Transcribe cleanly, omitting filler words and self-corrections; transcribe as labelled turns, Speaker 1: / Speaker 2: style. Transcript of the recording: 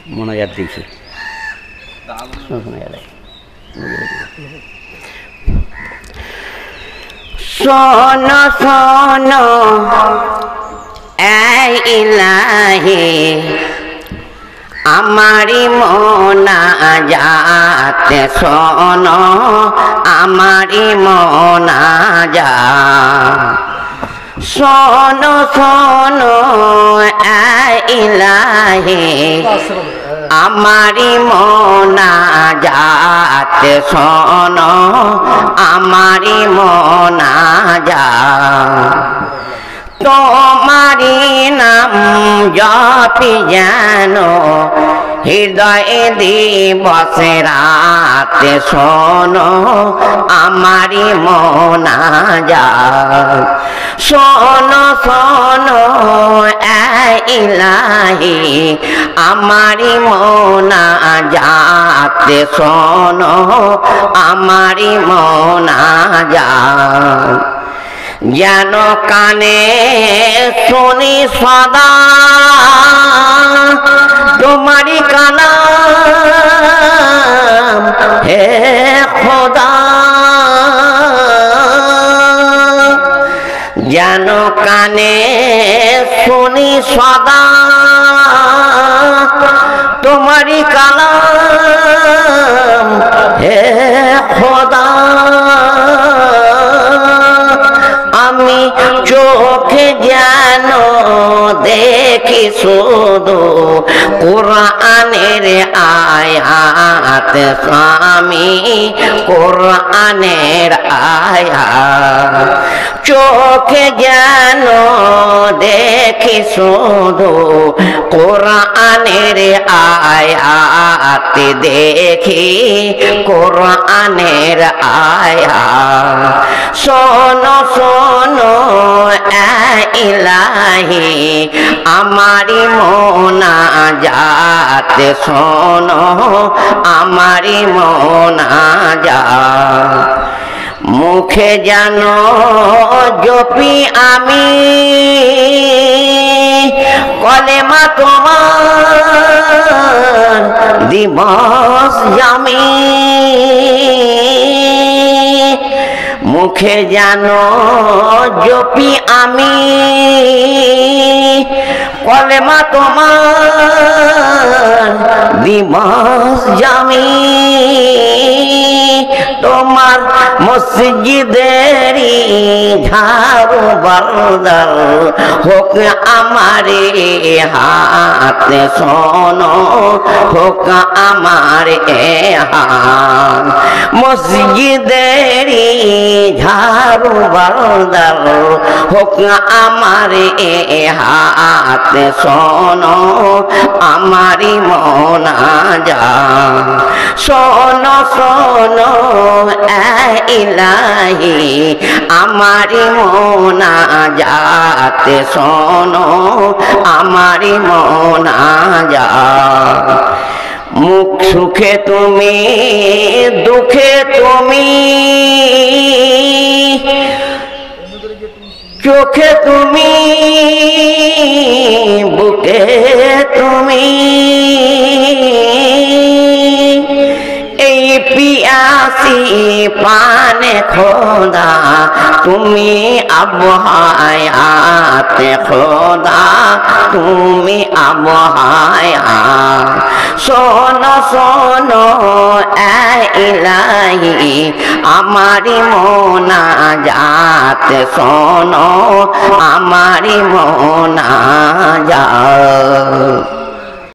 Speaker 1: মোনাজাত দিয়েছি শোনো শোনো এই ইলাহি আমারি মোনাজাত শোনো আমারি মোনাজাত শোনো শোনো এই ইলাহি আমারি মোনাজাত শোনো আমারি মোনাজাত তোমারি নাম জপি জানো হৃদয়ে দিবসে রাতে শোনো আমারি মোনাজাত শোনো শোনো এই ইলাহি আমারি মোনাজাত শোনো আমারি মোনাজাত যেন কানে শুনি সদা তোমারি কালাম হে খোদা যেন কানে শুনি সদা তোমারি কালাম হে খোদা আমি চোখে যেন দেখি শুধু কোরআনের আয়াত স্বামী কোরআনের আয়াত চোখে যেন দেখি শুধু কোরআনের আয়াত দেখি কোরআনের আয়াত শোনো শোনো এই ইলাহি আমারি মোনাজাত শোনো আমারি মোনাজাত মুখে জানো জপি আমি কলেমা তোমার দিবস জামি মুখে জানো জপি আমি কলেমা তোমার দিবস জামি তোমার মসজিদেরি ঝাড়ু বরদার হোক আমারে হাতে শোনো হোক আমারে হাত মসজিদেরি ঝাড়ু বরদার হোক আমারে হাতে শোনো আমারি মোনাজাত শোনো শোনো এই ইলাহি আমারি মোনাজাত শোনো আমারি মোনাজাত মুখ সুখে তুমি দুঃখে তুমি চোখে তুমি বুকে তুমি এই পিয়াসি পানে খোদা তুমি আবহায়াতে খোদা তুমি আবহায়াত শোনো শোনো এই ইলাহি আমারি মোনাজাত শোনো আমারি মোনাজাত